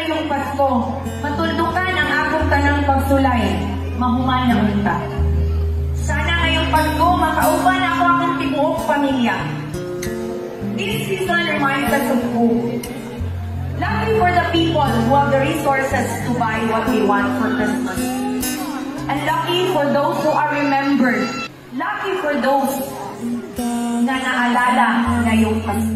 ngayong Pasko, matuldukan ang akong tanang pagsulay, mahuman na unta. Sana ngayong Pasko, makauban ako akong tibuok pamilya. This season reminds us of hope. Lucky for the people who have the resources to buy what they want for Christmas. And lucky for those who are remembered. Lucky for those na naalala ngayong Pasko.